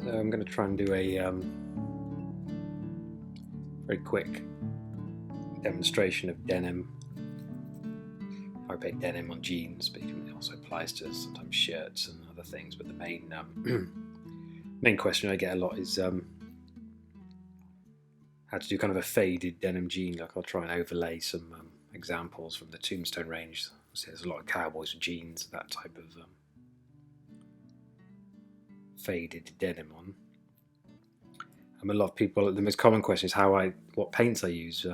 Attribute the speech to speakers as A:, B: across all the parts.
A: So I'm going to try and do a very quick demonstration of denim. I paint denim on jeans, but it also applies to sometimes shirts and other things. But the main main question I get a lot is how to do kind of a faded denim jean. Like I'll try and overlay some examples from the Tombstone range. So there's a lot of cowboys with jeans, that type of faded denim on. A lot of people, the most common question is what paints I use.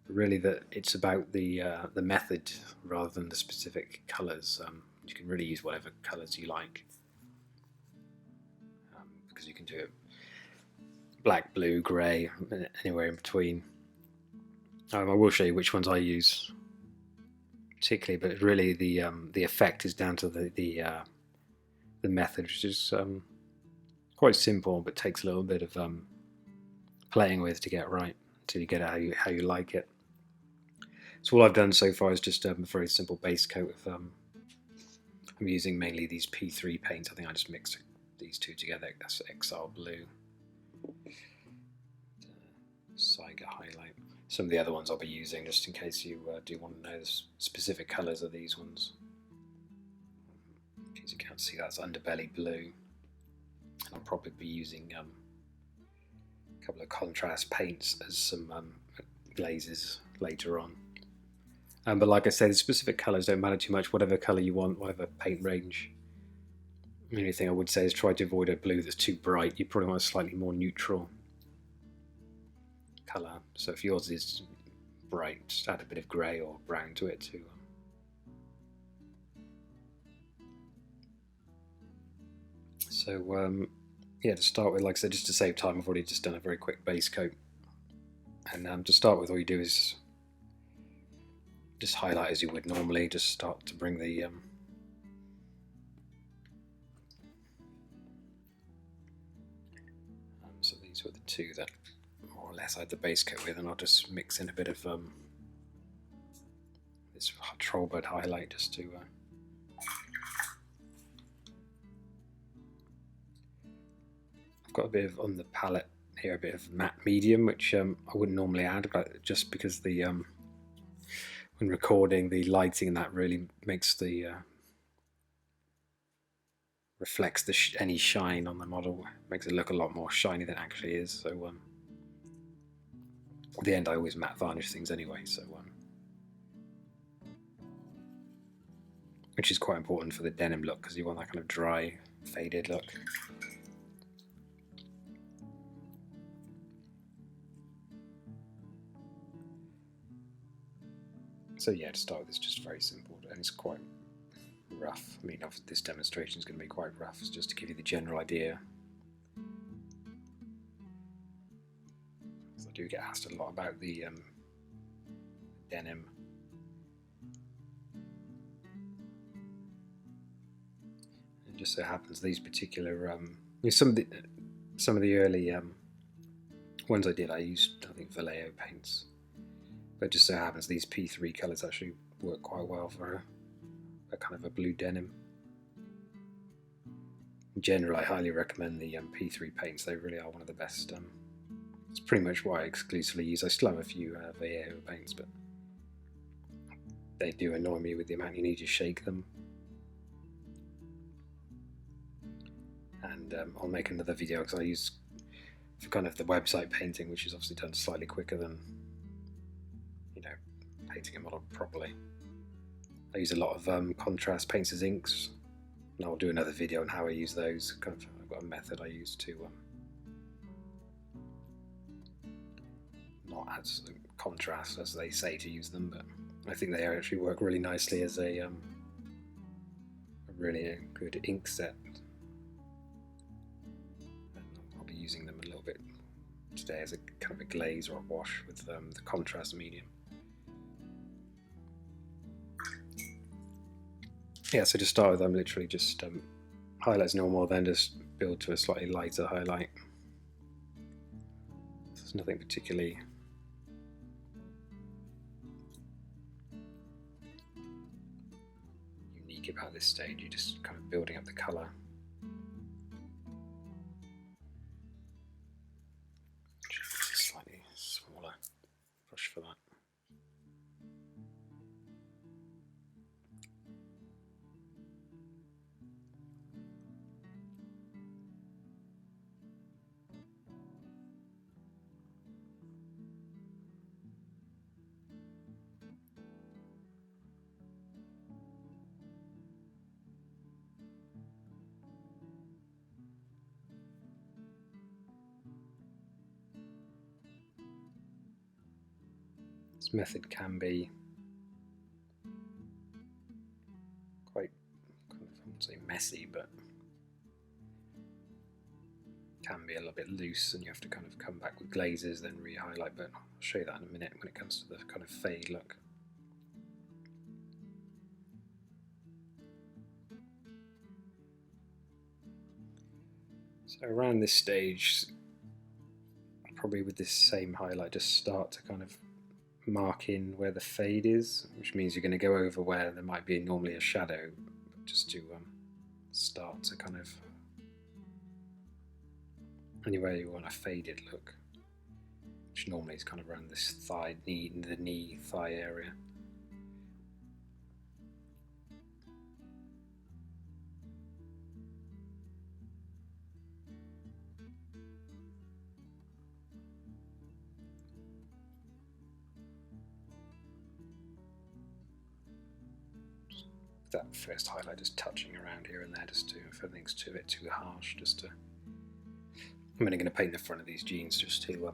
A: Really, that it's about the method rather than the specific colours. You can really use whatever colours you like, because you can do it black, blue, grey, anywhere in between. I will show you which ones I use particularly, but really the effect is down to the method, which is quite simple, but takes a little bit of playing with to get right, until you get it how you like it. So all I've done so far is just a very simple base coat of I'm using mainly these P3 paints. I think I just mixed these two together. That's Exile Blue, Saiga Highlight. Some of the other ones I'll be using, just in case you do want to know the specific colours of these ones. In case you can't see, that's Underbelly Blue. I'll probably be using a couple of contrast paints as some glazes later on. But like I say, the specific colours don't matter too much. Whatever colour you want, whatever paint range. The only thing I would say is try to avoid a blue that's too bright. You probably want a slightly more neutral colour. So if yours is bright, just add a bit of grey or brown to it too. So yeah, to start with, like I said, just to save time, I've already just done a very quick base coat. And to start with, all you do is just highlight as you would normally. Just start to bring the so these were the two that more or less I had the base coat with, and I'll just mix in a bit of this Trollbird highlight just to I've got a bit of on the palette here, a bit of matte medium, which I wouldn't normally add, but just because the when recording, the lighting and that really makes the reflects any shine on the model, makes it look a lot more shiny than it actually is. So at the end I always matte varnish things anyway, so which is quite important for the denim look, because you want that kind of dry, faded look. So yeah, to start with, it's just very simple, and it's quite rough. I mean, this demonstration is going to be quite rough, it's just to give you the general idea. I do get asked a lot about the denim. It just so happens these particular some of the early ones I did, I used, I think, Vallejo paints. But it just so happens these P3 colours actually work quite well for a kind of a blue denim. In general, I highly recommend the P3 paints. They really are one of the best. It's pretty much what I exclusively use. I still have a few Vallejo paints, but they do annoy me with the amount you need to shake them. And I'll make another video, because I use for kind of the website painting, which is obviously done slightly quicker than, you know, painting a model properly. I use a lot of contrast paints as inks, and I'll do another video on how I use those. Kind of, I've got a method I use to not as contrast as they say to use them, but I think they actually work really nicely as a really good ink set. And I'll be using them a little bit today as a kind of a glaze or a wash with the contrast medium. Yeah, so to start with, I'm literally just highlight as normal, then just build to a slightly lighter highlight. There's nothing particularly unique about this stage. You're just kind of building up the colour. This method can be quite, kind of, I wouldn't say messy, but can be a little bit loose, and you have to kind of come back with glazes, then re-highlight, but I'll show you that in a minute when it comes to the kind of fade look. So around this stage, probably with this same highlight, just start to kind of mark in where the fade is, which means you're going to go over where there might be normally a shadow, just to start to kind of anywhere you want a faded look, which normally is kind of around this thigh, the knee, thigh area. That first highlight just touching around here and there, just to, if anything's too harsh, just to. I'm only going to paint the front of these jeans just to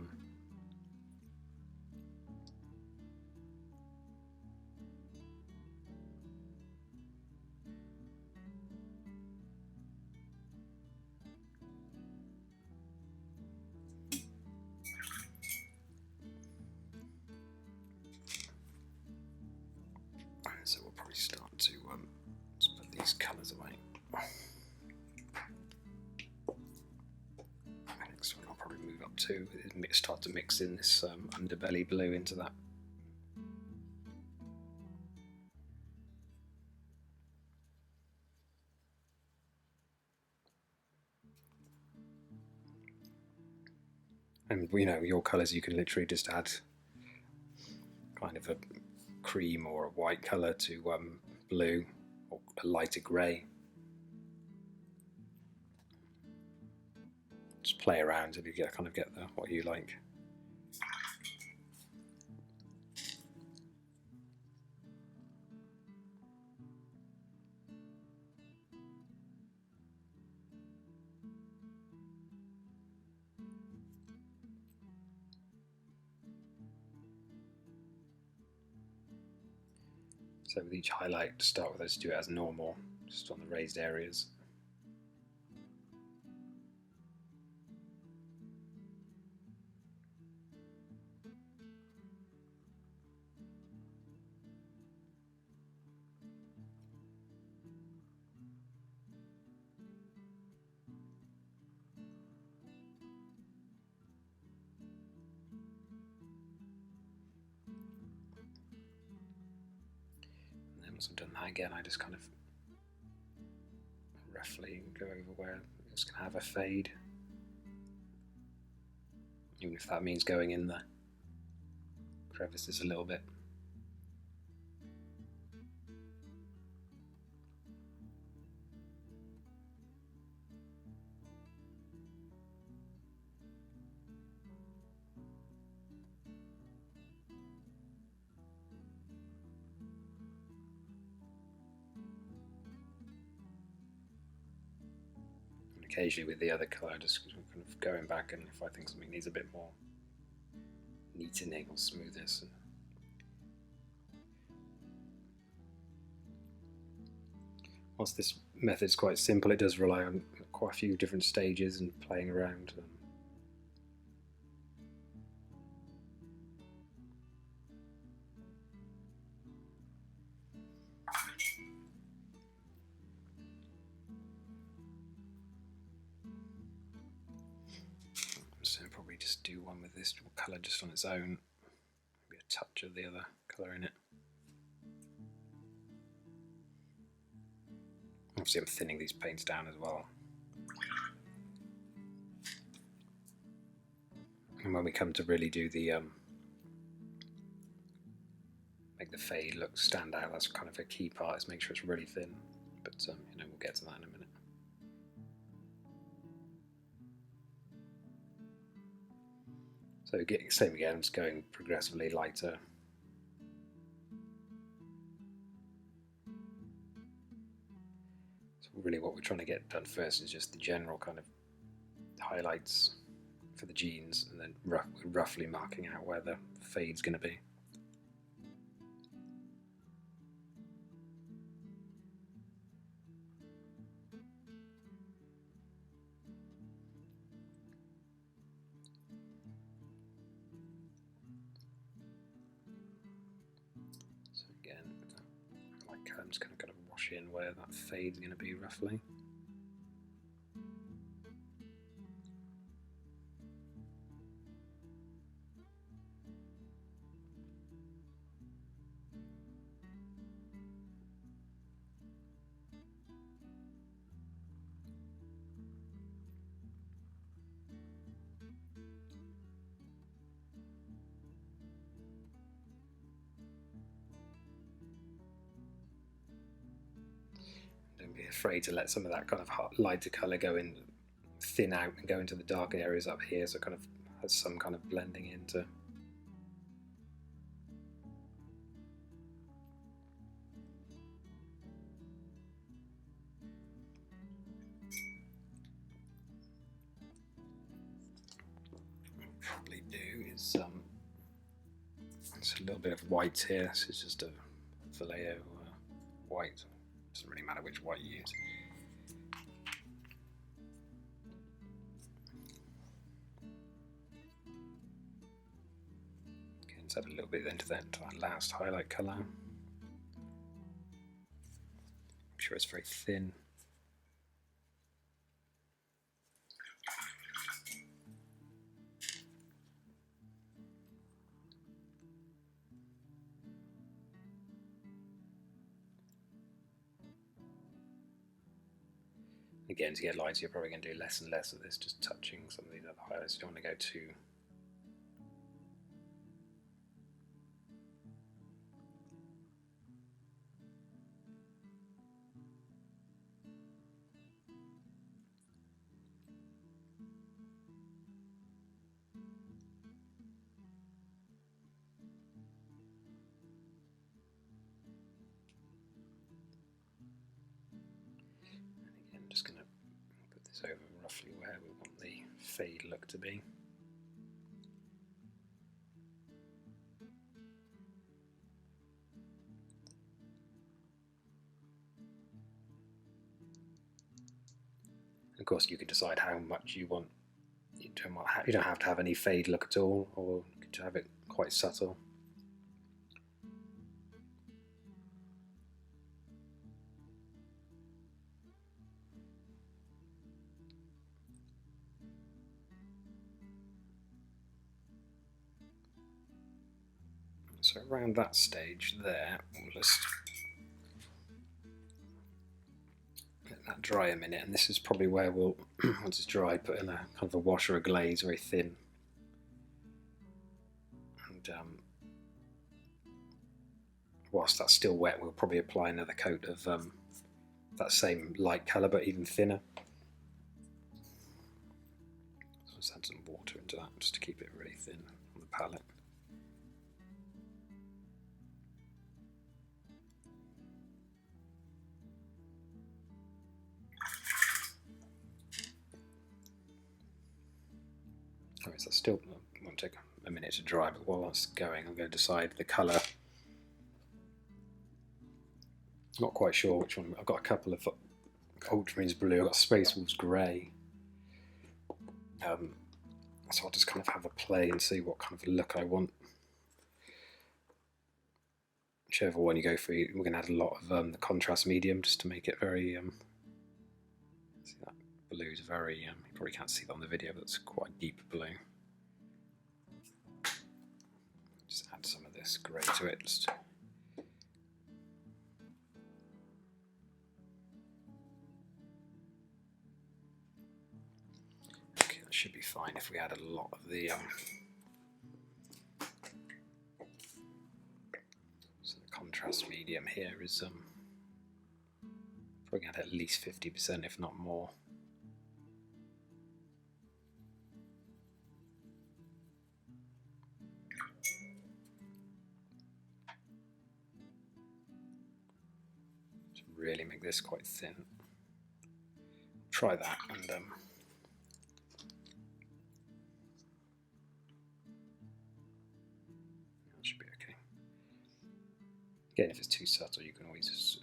A: so we'll probably start to just put these colours away. Next one I'll probably move up to, start to mix in this underbelly blue into that. And you know, your colours, you can literally just add kind of a cream or a white colour to blue, or a lighter grey. Just play around until you kind of get what you like. So with each highlight, to start with, let's do it as normal, just on the raised areas. Once I've done that again, I just kind of roughly go over where it's going to have a fade, even if that means going in the crevices a little bit. Occasionally with the other colour, just kind of going back, and if I think something needs a bit more neatening or smoothness. Whilst this method is quite simple, it does rely on quite a few different stages and playing around. So probably just do one with this colour just on its own, maybe a touch of the other colour in it. Obviously I'm thinning these paints down as well. And when we come to really do the make the fade look stand out, that's kind of a key part, is make sure it's really thin. But you know, we'll get to that in a minute. So same again, just going progressively lighter. So really what we're trying to get done first is just the general kind of highlights for the jeans, and then roughly marking out where the fade's going to be. I'm just going to kind of wash in where that fade's going to be roughly. Don't be afraid to let some of that kind of lighter colour go in, thin out and go into the dark areas up here, so it kind of has some kind of blending into. What I'll probably do is it's a little bit of white here. This is just a Vallejo white. Doesn't really matter which white you use. Okay, let's add a little bit into that last highlight colour. I'm sure it's very thin. Again, to get lighter, you're probably going to do less and less of this, just touching some of these other highlights. You don't want to go too. Just going to put this over roughly where we want the fade look to be. Of course, you can decide how much you want. You don't have to have any fade look at all, or you can have it quite subtle. So around that stage there, we'll just let that dry a minute, and this is probably where we'll, once it's dry, put in a kind of a wash or a glaze, very thin. And whilst that's still wet, we'll probably apply another coat of that same light colour, but even thinner. So let's add some water into that, just to keep it really thin on the palette. Alright, so still won't take a minute to dry, but while that's going, I'm going to decide the colour. Not quite sure which one. I've got a couple of ultramarines blue. I've got Space Wolves grey. So I'll just kind of have a play and see what kind of look I want. Whichever one you go for, we're going to add a lot of the contrast medium just to make it very. See that blue is very. You probably can't see that on the video, but it's quite deep blue. Just add some of this grey to it. Just okay, that should be fine if we add a lot of the. So the contrast medium here is probably at least 50%, if not more. To really make this quite thin. Try that, and that should be okay. Again, if it's too subtle, you can always just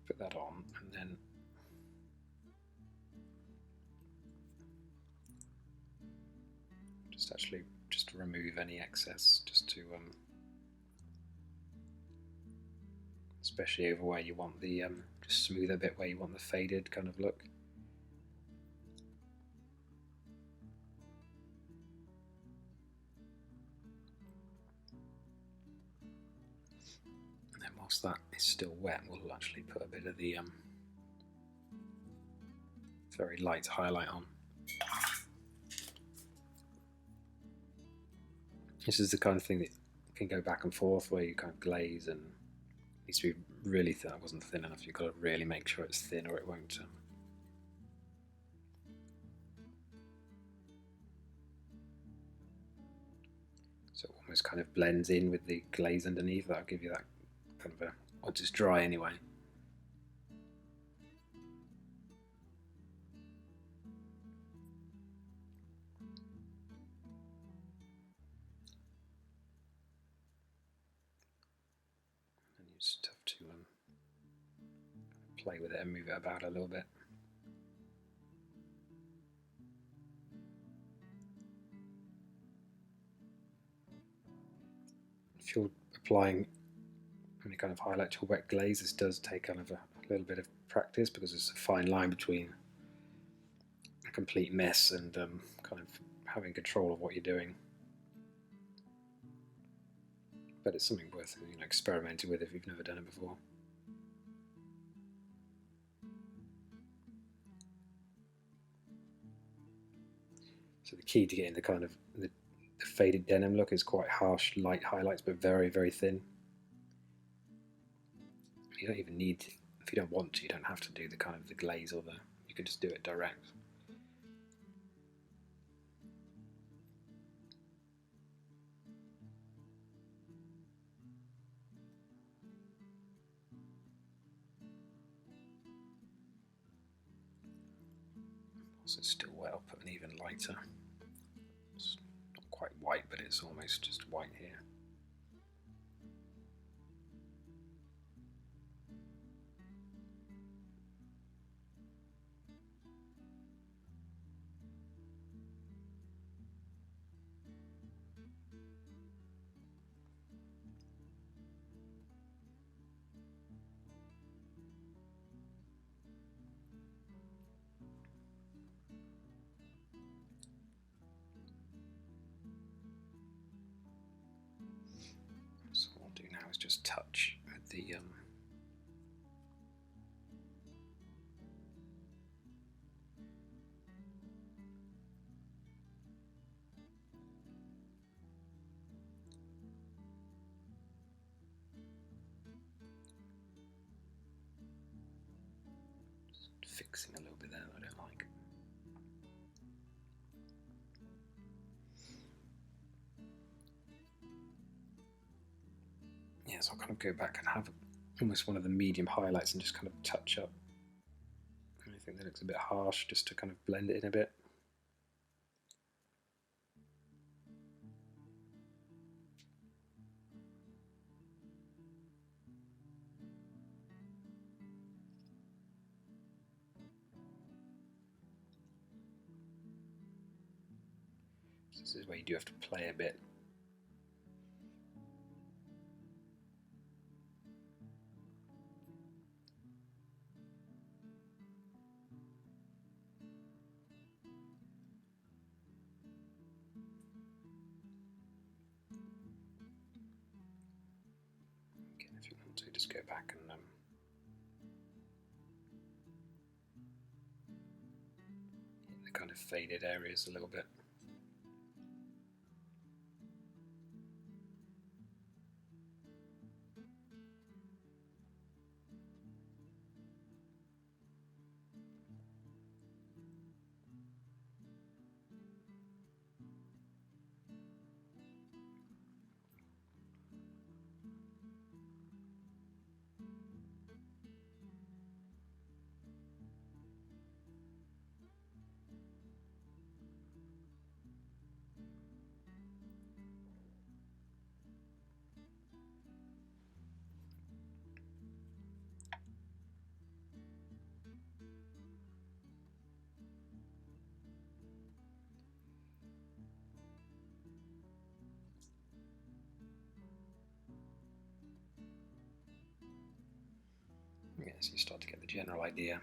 A: put that on, and then just Let's actually just remove any excess, just to especially over where you want the just smooth a bit where you want the faded kind of look. And then whilst that is still wet, we'll actually put a bit of the very light highlight on. This is the kind of thing that can go back and forth, where you kind of glaze and it needs to be really thin. It wasn't thin enough. You've got to really make sure it's thin, or it won't. So it almost kind of blends in with the glaze underneath. That'll give you that kind of a, once it's dry anyway. And you just have to play with it and move it about a little bit. If you're applying any kind of highlight to a wet glaze, this does take kind of a little bit of practice, because it's a fine line between a complete mess and kind of having control of what you're doing. But it's something worth experimenting with if you've never done it before. So the key to getting the kind of the faded denim look is quite harsh, light highlights, but very, very thin. You don't even need to, if you don't want to, you don't have to do the kind of the glaze or you can just do it direct. Also still wet, I'll put an even lighter. It's not quite white, but it's almost just white here. So what I'll do now is just touch with the fixing a little bit there that I don't like. Yeah, so I'll kind of go back and have almost one of the medium highlights and just kind of touch up anything that looks a bit harsh, just to kind of blend it in a bit. So this is where you do have to play a bit. If you want to, just go back and hit the kind of faded areas a little bit. so you start to get the general idea.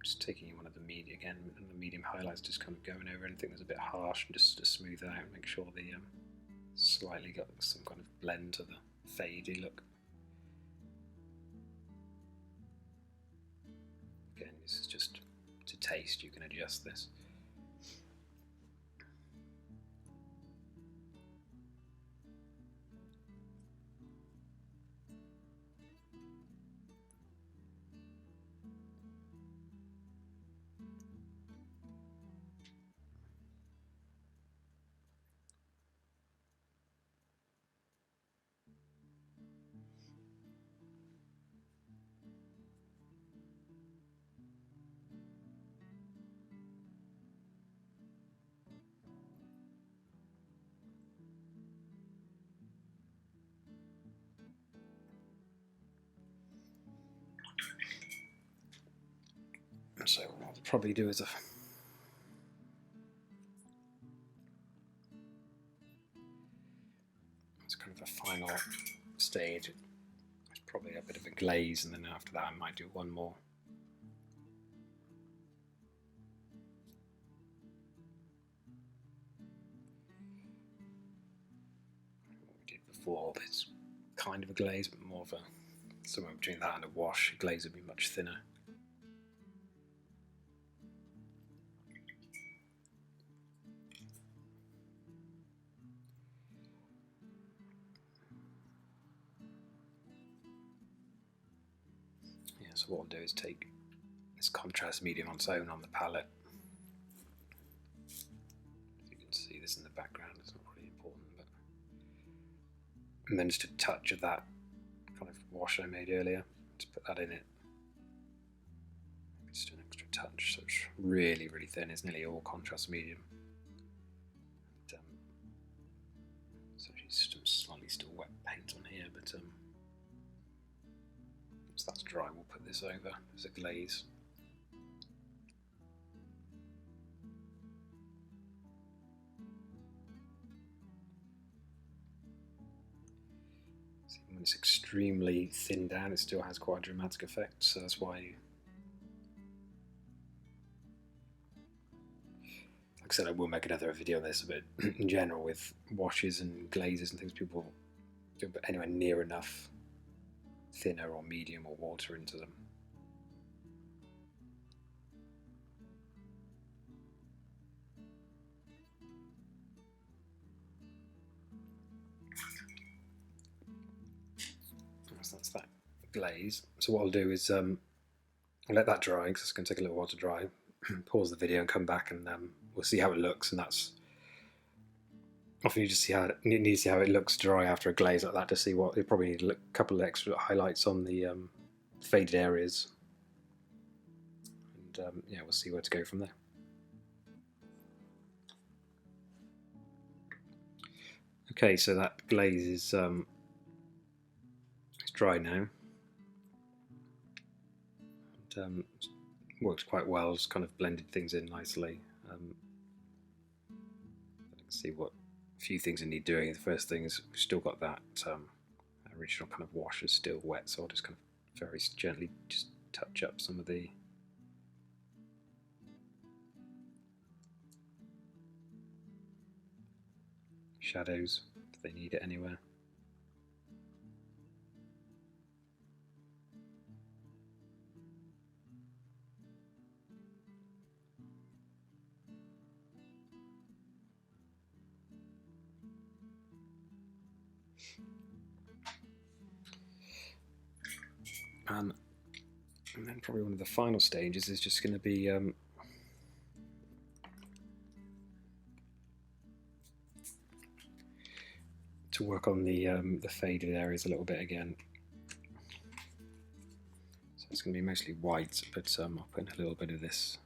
A: Just taking one of the medium again, and the medium highlights, just kind of going over anything that's a bit harsh and just to smooth it out, make sure the slightly got some kind of blend to the fadey look. Again, this is just to taste, you can adjust this. So what I'll probably do is it's kind of a final stage. It's probably a bit of a glaze, and then after that I might do one more. What we did before, it's kind of a glaze, but more of a somewhere between that and a wash. A glaze would be much thinner. So what I'll do is take this contrast medium on its own on the palette. You can see this in the background, it's not really important, but and then just a touch of that kind of wash I made earlier, just put that in it. Just an extra touch, so it's really, really thin. It's nearly all contrast medium. So just slightly still wet paint on here, but once that's dry, we'll put this over as a glaze. See, when it's extremely thinned down, it still has quite a dramatic effect, so that's why like I said, I will make another video on this, but in general with washes and glazes and things, people don't put anywhere near enough thinner or medium or water into them. So that's that glaze. So what I'll do is I'll let that dry, because it's going to take a little while to dry. Pause the video and come back, and we'll see how it looks. And that's often you just see how it needs to see how it looks dry after a glaze like that to see what you probably need a couple of extra highlights on the faded areas, and yeah, we'll see where to go from there. Okay, so that glaze is it's dry now. And, worked quite well, just kind of blended things in nicely. I can see what few things I need doing. The first thing is we've still got that original kind of wash is still wet, so I'll just kind of very gently just touch up some of the shadows if they need it anywhere. And then probably one of the final stages is just going to be to work on the faded areas a little bit again. So it's going to be mostly white, but I'll put in a little bit of this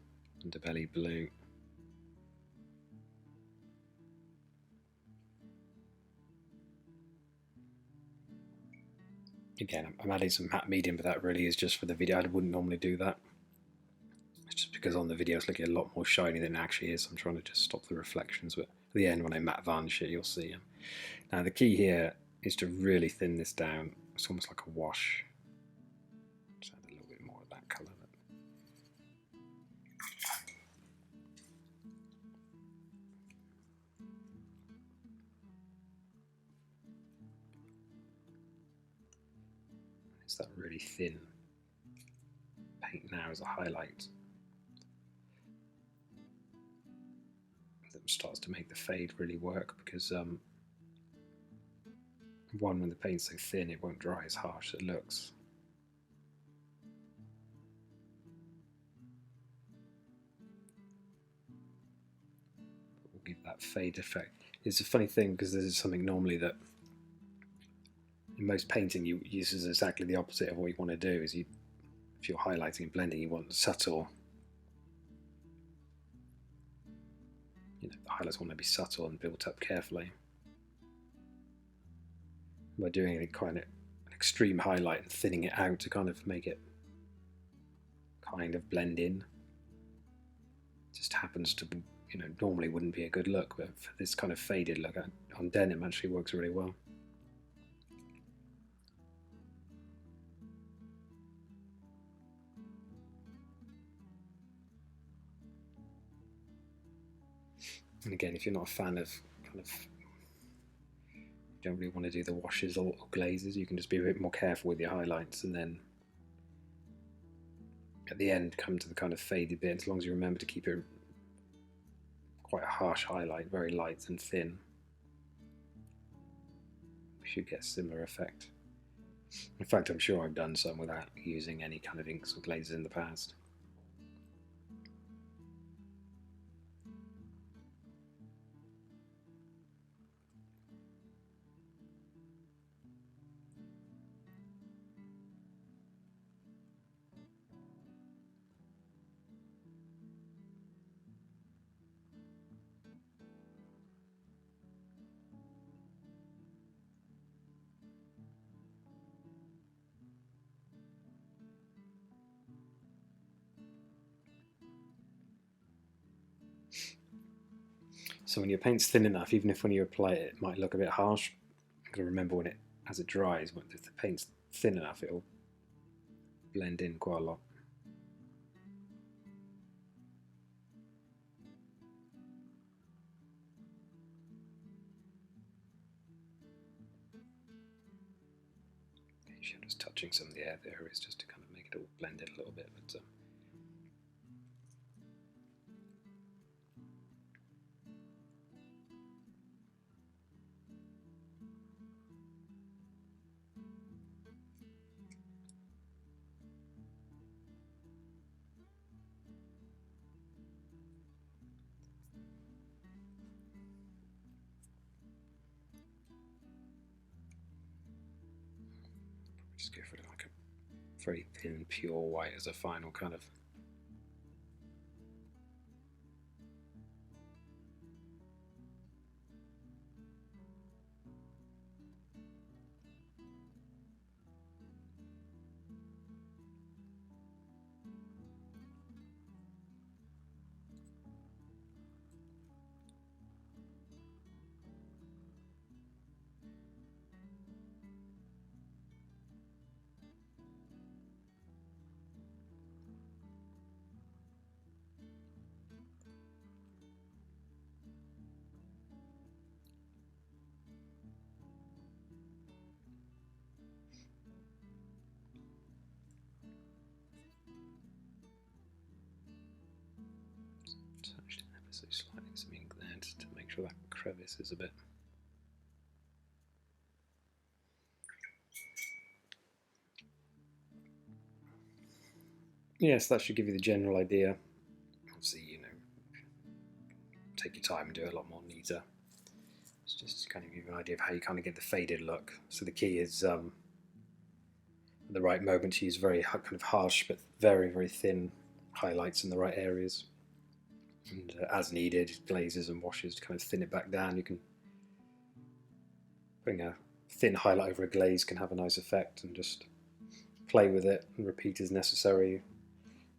A: underbelly blue. Again, I'm adding some matte medium, but that really is just for the video. I wouldn't normally do that. It's just because on the video it's looking a lot more shiny than it actually is. I'm trying to just stop the reflections, but at the end when I matte varnish it, you'll see. Now the key here is to really thin this down. It's almost like a wash. Just add a little bit more of that colour. It's that really thin paint now as a highlight that starts to make the fade really work, because one, when the paint's so thin, it won't dry as harsh as it looks. We'll give that fade effect. It's a funny thing, because this is something normally that in most painting you use exactly the opposite of what you want to do. Is if you're highlighting and blending, you want subtle. The highlights want to be subtle and built up carefully. By doing it kind of an extreme highlight and thinning it out to kind of make it kind of blend in, it just happens to be, normally wouldn't be a good look, but for this kind of faded look on denim actually works really well. And again, if you're not a fan of you don't really want to do the washes or glazes, you can just be a bit more careful with your highlights, and then at the end come to the kind of faded bit. As long as you remember to keep it quite a harsh highlight, very light and thin, we should get a similar effect. In fact, I'm sure I've done some without using any kind of inks or glazes in the past. So when your paint's thin enough, even if when you apply it, it might look a bit harsh, you've got to remember as it dries, if the paint's thin enough, it'll blend in quite a lot. I'm just touching some of the air there is just to kind of make it all blend in a little bit, but just go for like a very thin, pure white as a final kind of. Touched ever so slightly some ink there to make sure that crevice is a bit. Yes, that should give you the general idea. Obviously, take your time and do it a lot more neater. It's just to kind of give you an idea of how you kind of get the faded look. So the key is at the right moment to use very kind of harsh but very, very thin highlights in the right areas. And as needed, glazes and washes to kind of thin it back down. You can bring a thin highlight over a glaze, can have a nice effect, and just play with it and repeat as necessary.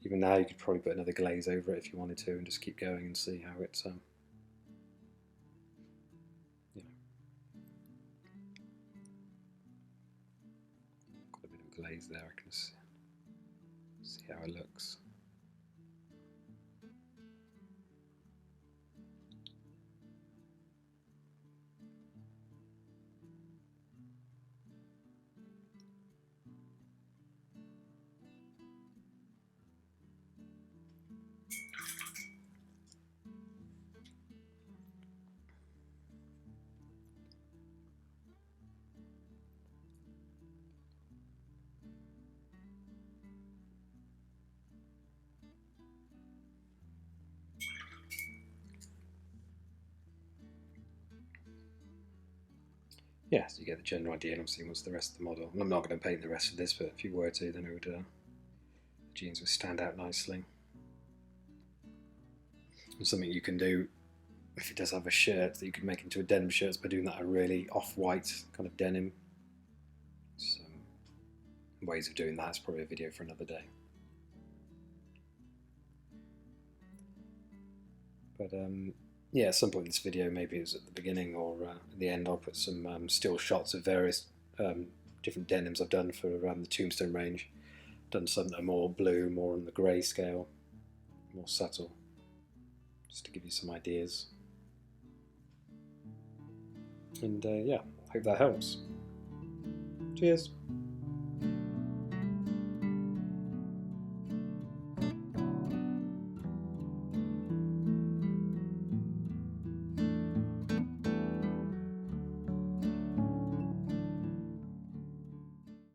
A: Even now, you could probably put another glaze over it if you wanted to, and just keep going and see how it's glaze there. I can see how it looks. Yeah, so you get the general idea, and obviously what's the rest of the model. And I'm not going to paint the rest of this, but if you were to, then it would, the jeans would stand out nicely. And something you can do, if it does have a shirt, that you could make into a denim shirt by doing that a really off-white kind of denim. Some ways of doing that is probably a video for another day. But yeah, at some point in this video, maybe it was at the beginning or at the end, I'll put some still shots of various different denims I've done for the Tombstone range. Done some that are more blue, more on the grey scale, more subtle, just to give you some ideas. And yeah, hope that helps. Cheers.